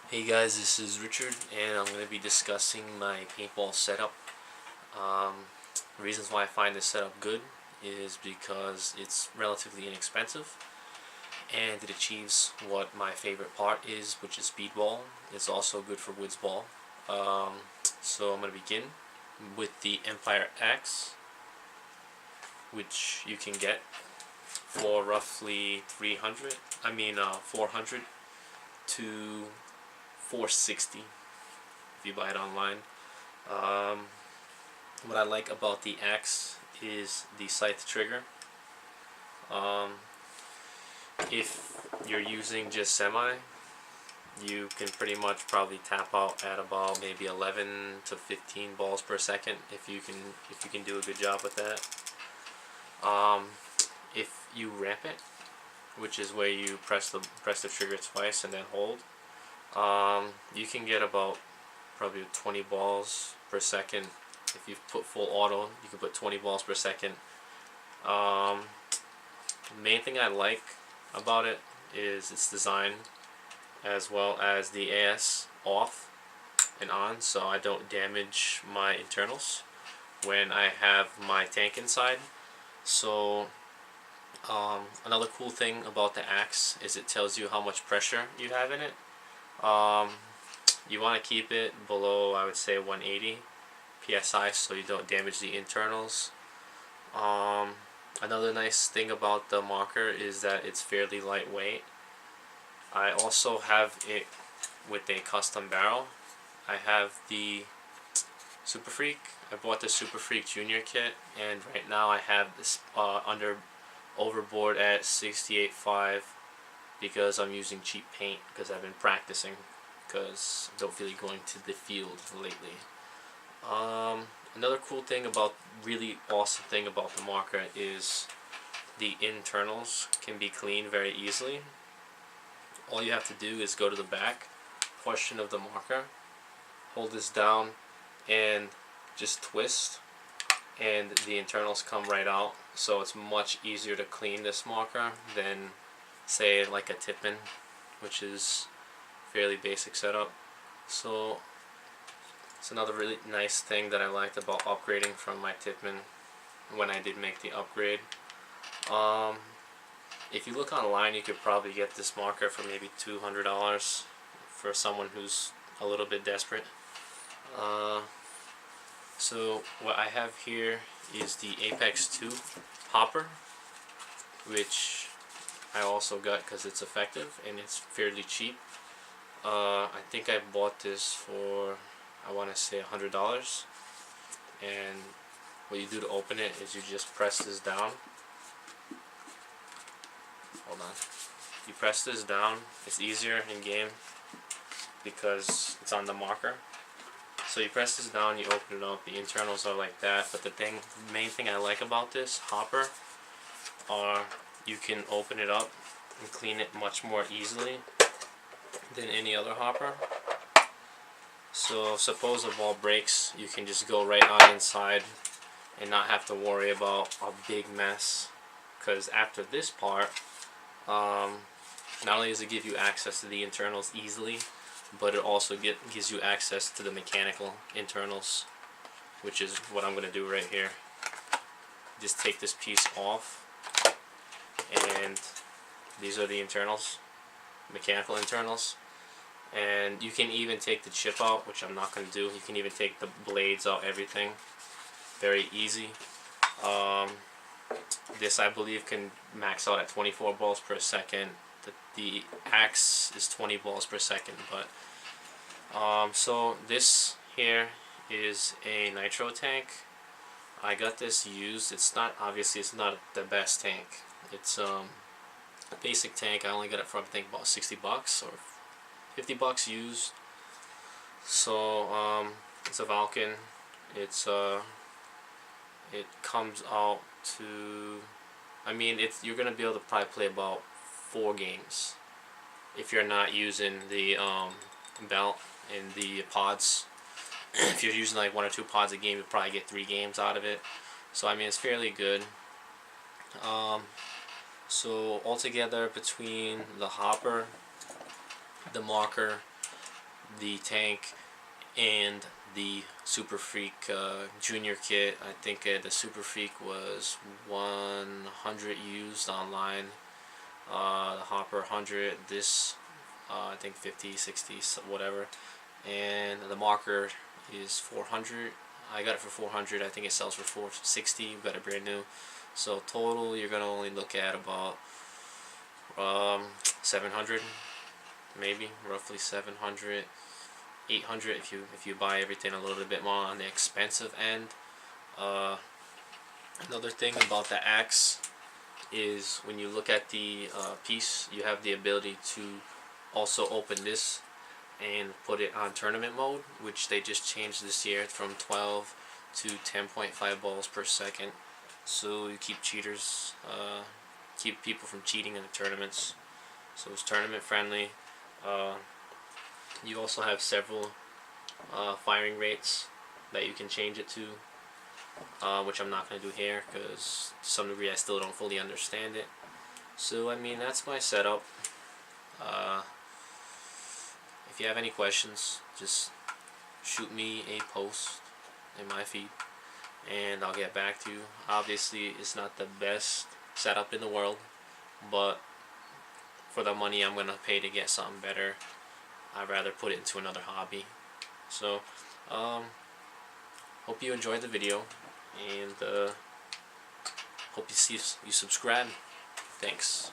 Hey guys, this is Richard, and I'm going to be discussing my paintball setup. Reasons why I find this setup good is because it's relatively inexpensive, and it achieves what my favorite part is, which is speedball. It's also good for woods ball. So I'm going to begin with the Empire X, which you can get for roughly 400 to 460 if you buy it online. What I like about the axe is the scythe trigger. If you're using just semi, you can pretty much probably tap out at about maybe 11 to 15 balls per second if you can do a good job with that. If you ramp it, which is where you press the trigger twice and then hold, you can get about probably 20 balls per second. If you put full auto, you can put 20 balls per second. The main thing I like about it is its design, as well as the AS off and on, so I don't damage my internals when I have my tank inside. So another cool thing about the axe is it tells you how much pressure you have in it. You want to keep it below, I would say, 180 psi so you don't damage the internals. Another nice thing about the marker is that it's fairly lightweight. I also have it with a custom barrel. I have the Super Freak. I bought the Super Freak Junior kit, and right now I have this overboard at 68.5 because I'm using cheap paint because I've been practicing because I don't feel like going to the field lately. Another cool thing really awesome thing about the marker is the internals can be cleaned very easily. All you have to do is go to the back portion of the marker, hold this down, and just twist, and the internals come right out. So it's much easier to clean this marker than, say, like a Tippin, which is fairly basic setup. So it's another really nice thing that I liked about upgrading from my Tippin when I did make the upgrade. If you look online, you could probably get this marker for maybe $200 for someone who's a little bit desperate. So what I have here is the Apex 2 hopper, which I also got because it's effective and it's fairly cheap. I think I bought this for, I want to say, $100. And what you do to open it is you just press this down. Hold on. You press this down. It's easier in game because it's on the marker. So you press this down, you open it up, the internals are like that, but the main thing I like about this hopper are you can open it up and clean it much more easily than any other hopper. So suppose a ball breaks, you can just go right on inside and not have to worry about a big mess, because after this part, not only does it give you access to the internals easily, but it also gives you access to the mechanical internals, which is what I'm going to do right here. Just take this piece off, and these are the internals, mechanical internals. And you can even take the chip out, which I'm not going to do. You can even take the blades out, everything. Very easy. This, I believe, can max out at 24 balls per second. The axe is 20 balls per second, but so this here is a nitro tank. I got this used. It's not the best tank. It's a basic tank. I only got it for, I think, about $60 or $50 used. So it's a Vulcan. It comes out to, you're gonna be able to probably play about 4 games if you're not using the belt and the pods. If you're using like 1 or 2 pods a game, you'll probably get 3 games out of it. So it's fairly good. So altogether, between the hopper, the marker, the tank and the Super Freak Junior kit. I think the Super Freak was 100 used online. The Hopper 100. This I think 50, 60, whatever. And the marker is 400. I got it for 400. I think it sells for 460. We got it brand new. So total, you're gonna only look at about 700, maybe roughly 700, 800 if you buy everything a little bit more on the expensive end. Another thing about the axe is when you look at the piece, you have the ability to also open this and put it on tournament mode, which they just changed this year from 12 to 10.5 balls per second. So you keep cheaters, keep people from cheating in the tournaments. So it's tournament friendly. You also have several firing rates that you can change it to, which I'm not going to do here because to some degree I still don't fully understand it. So I mean, that's my setup. If you have any questions, just shoot me a post in my feed and I'll get back to you. Obviously it's not the best setup in the world, but for the money I'm going to pay to get something better, I'd rather put it into another hobby. So hope you enjoyed the video, and hope you subscribe. Thanks.